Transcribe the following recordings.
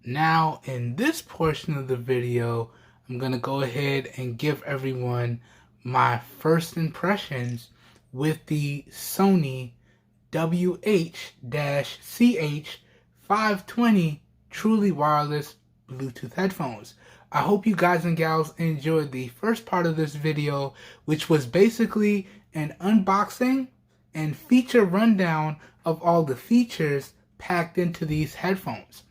Now, in this portion of the video, I'm going to go ahead and give everyone my first impressions with the Sony WH-CH520 truly wireless Bluetooth headphones. I hope you guys and gals enjoyed the first part of this video, which was basically an unboxing and feature rundown of all the features packed into these headphones.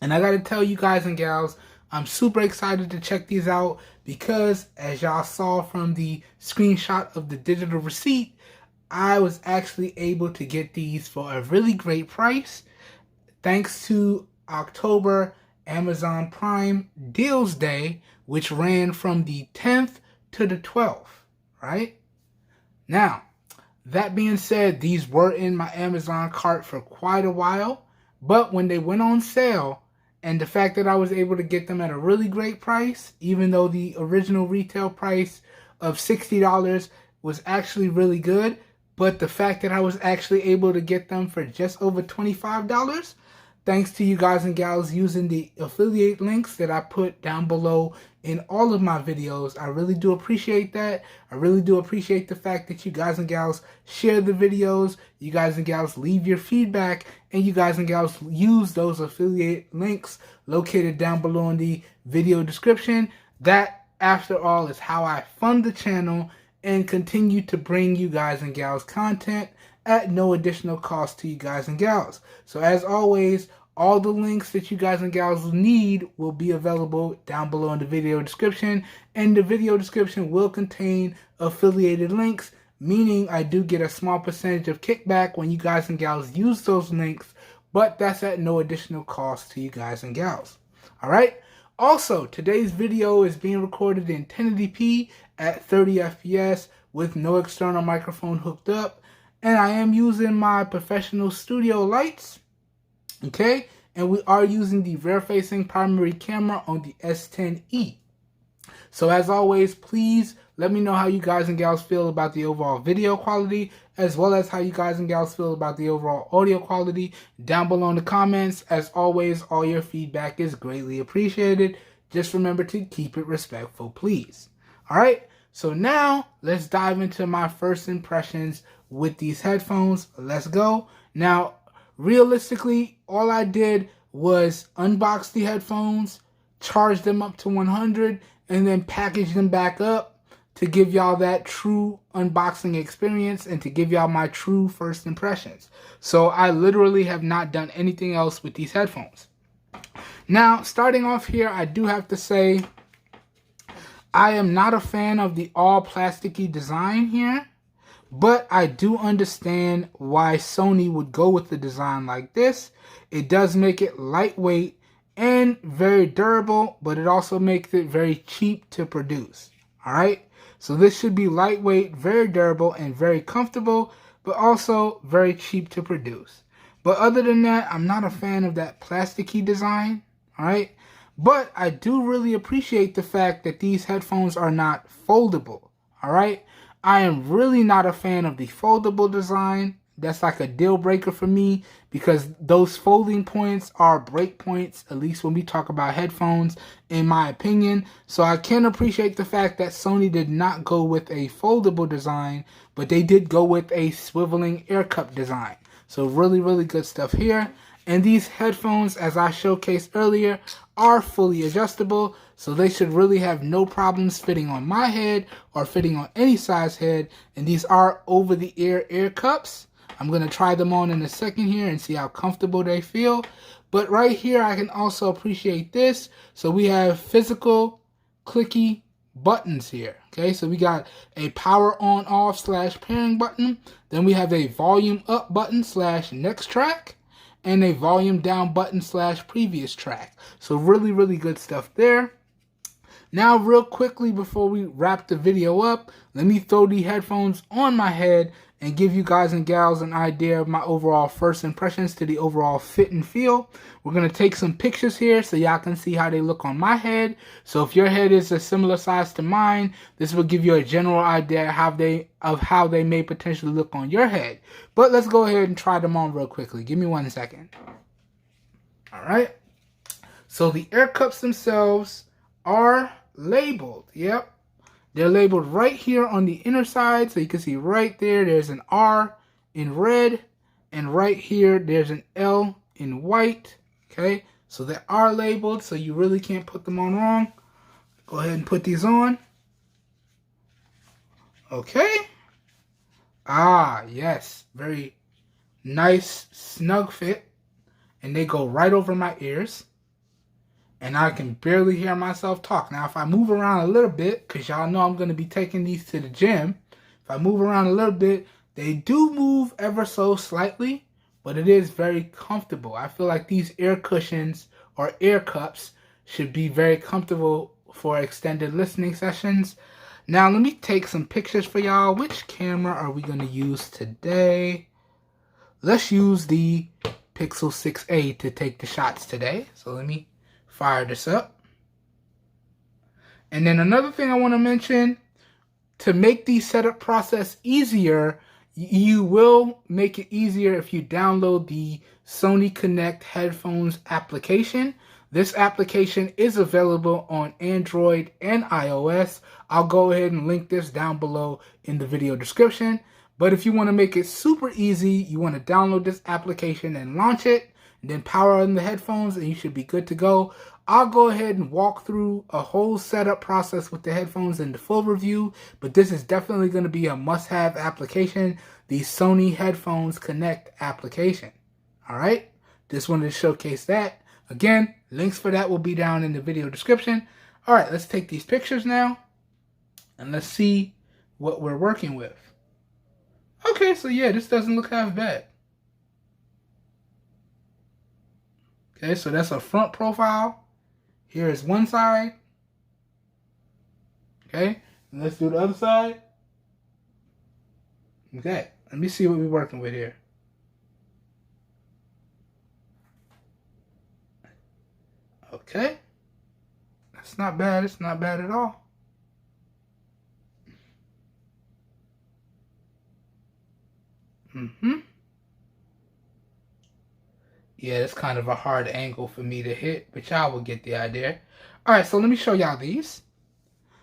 And I gotta tell you guys and gals, I'm super excited to check these out because, as y'all saw from the screenshot of the digital receipt, I was actually able to get these for a really great price thanks to October Amazon Prime Deals Day, which ran from the 10th to the 12th, right? Now, that being said, these were in my Amazon cart for quite a while, but when they went on sale, and the fact that I was able to get them at a really great price, even though the original retail price of $60 was actually really good, but the fact that I was actually able to get them for just over $25, thanks to you guys and gals using the affiliate links that I put down below in all of my videos. I really do appreciate that. I really do appreciate the fact that you guys and gals share the videos, you guys and gals leave your feedback, and you guys and gals use those affiliate links located down below in the video description. That, after all, is how I fund the channel and continue to bring you guys and gals content at no additional cost to you guys and gals. So as always, all the links that you guys and gals need will be available down below in the video description, and the video description will contain affiliated links, meaning I do get a small percentage of kickback when you guys and gals use those links, but that's at no additional cost to you guys and gals. Alright? Also, today's video is being recorded in 1080p at 30 FPS with no external microphone hooked up, and I am using my professional studio lights. Okay, and we are using the rear-facing primary camera on the S10e. So as always, please let me know how you guys and gals feel about the overall video quality, as well as how you guys and gals feel about the overall audio quality down below in the comments. As always, all your feedback is greatly appreciated. Just remember to keep it respectful, please. Alright, so now let's dive into my first impressions with these headphones. Let's go. Now, realistically, all I did was unbox the headphones, charge them up to 100, and then package them back up to give y'all that true unboxing experience and to give y'all my true first impressions. So I literally have not done anything else with these headphones. Now, starting off here, I do have to say I am not a fan of the all plasticky design here. But I do understand why Sony would go with the design like this. It does make it lightweight and very durable, but it also makes it very cheap to produce. Alright? So this should be lightweight, very durable, and very comfortable, but also very cheap to produce. But other than that, I'm not a fan of that plasticky design. Alright? But I do really appreciate the fact that these headphones are not foldable. Alright? I am really not a fan of the foldable design. That's like a deal breaker for me because those folding points are break points, at least when we talk about headphones, in my opinion. So I can appreciate the fact that Sony did not go with a foldable design, but they did go with a swiveling air cup design. So really, really good stuff here. And these headphones, as I showcased earlier, are fully adjustable, so they should really have no problems fitting on my head or fitting on any size head. And these are over-the-ear ear cups. I'm going to try them on in a second here and see how comfortable they feel. But right here, I can also appreciate this. So we have physical clicky buttons here. Okay, so we got a power on off / pairing button. Then we have a volume up button / next track. And a volume down button / previous track. So really, really good stuff there. Now, real quickly before we wrap the video up, let me throw the headphones on my head and give you guys and gals an idea of my overall first impressions to the overall fit and feel. We're going to take some pictures here so y'all can see how they look on my head. So if your head is a similar size to mine, this will give you a general idea of how they may potentially look on your head. But let's go ahead and try them on real quickly. Give me 1 second. All right. So the air cups themselves are labeled. Yep. They're labeled right here on the inner side. So you can see right there, there's an R in red. And right here, there's an L in white. Okay. So they are labeled, so you really can't put them on wrong. Go ahead and put these on. Okay. Ah, yes. Very nice, snug fit. And they go right over my ears. And I can barely hear myself talk. Now, if I move around a little bit, because y'all know I'm going to be taking these to the gym. If I move around a little bit, they do move ever so slightly, but it is very comfortable. I feel like these air cushions or air cups should be very comfortable for extended listening sessions. Now, let me take some pictures for y'all. Which camera are we going to use today? Let's use the Pixel 6a to take the shots today. So let me fire this up. And then another thing I want to mention, to make the setup process easier, you will make it easier if you download the Sony Connect headphones application. This application is available on Android and iOS. I'll go ahead and link this down below in the video description. But if you want to make it super easy, you want to download this application and launch it, and then power on the headphones, and you should be good to go. I'll go ahead and walk through a whole setup process with the headphones in the full review, but this is definitely going to be a must-have application, the Sony Headphones Connect application. All right, just wanted to showcase that. Again, links for that will be down in the video description. All right, let's take these pictures now, and let's see what we're working with. Okay, so yeah, this doesn't look half bad. Okay, so that's a front profile. Here is one side. Okay, and let's do the other side. Okay, let me see what we're working with here. Okay, that's not bad. It's not bad at all. Yeah, it's kind of a hard angle for me to hit, but y'all will get the idea. All right, so let me show y'all these.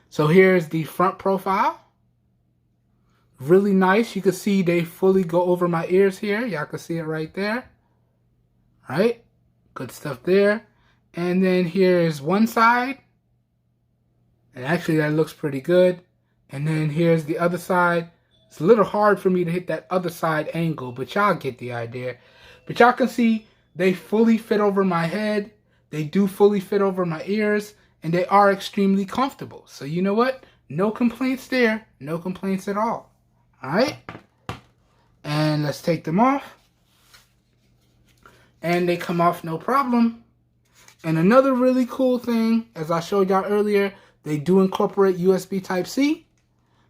So here's the front profile. Really nice. You can see they fully go over my ears here. Y'all can see it right there. All right, good stuff there. And then here's one side. And actually that looks pretty good. And then here's the other side. It's a little hard for me to hit that other side angle, but y'all get the idea. But y'all can see they fully fit over my head. They do fully fit over my ears, and they are extremely comfortable. So you know what? No complaints there. No complaints at all. All right? And let's take them off. And they come off no problem. And another really cool thing, as I showed y'all earlier, they do incorporate USB Type-C.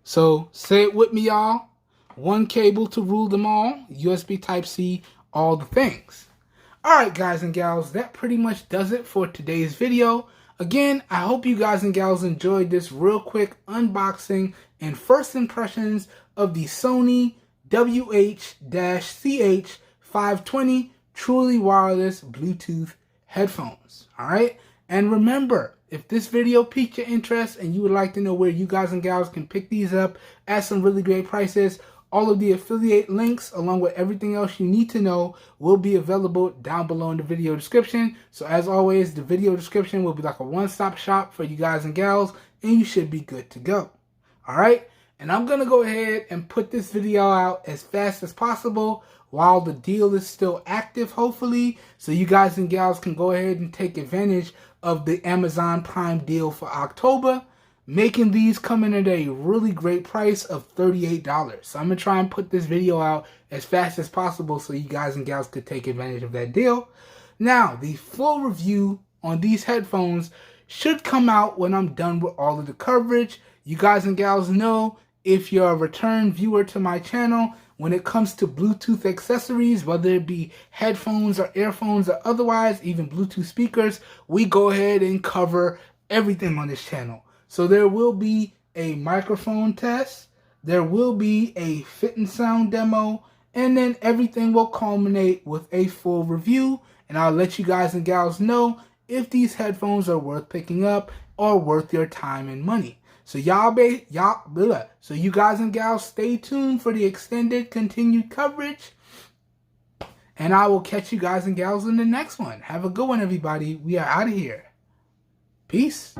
So say it with me, y'all. One cable to rule them all. USB Type-C, all the things. Alright, guys and gals, that pretty much does it for today's video. Again, I hope you guys and gals enjoyed this real quick unboxing and first impressions of the Sony WH-CH520 truly wireless Bluetooth headphones. Alright? And remember, if this video piqued your interest and you would like to know where you guys and gals can pick these up at some really great prices, all of the affiliate links, along with everything else you need to know, will be available down below in the video description. So as always, the video description will be like a one-stop shop for you guys and gals, and you should be good to go. Alright? And I'm going to go ahead and put this video out as fast as possible while the deal is still active, hopefully, so you guys and gals can go ahead and take advantage of the Amazon Prime deal for October, making these come in at a really great price of $38. So I'm going to try and put this video out as fast as possible so you guys and gals could take advantage of that deal. Now, the full review on these headphones should come out when I'm done with all of the coverage. You guys and gals know, if you're a return viewer to my channel, when it comes to Bluetooth accessories, whether it be headphones or earphones or otherwise, even Bluetooth speakers, we go ahead and cover everything on this channel. So there will be a microphone test, there will be a fit and sound demo, and then everything will culminate with a full review, and I'll let you guys and gals know if these headphones are worth picking up or worth your time and money. So so you guys and gals, stay tuned for the extended continued coverage. And I will catch you guys and gals in the next one. Have a good one, everybody. We are out of here. Peace.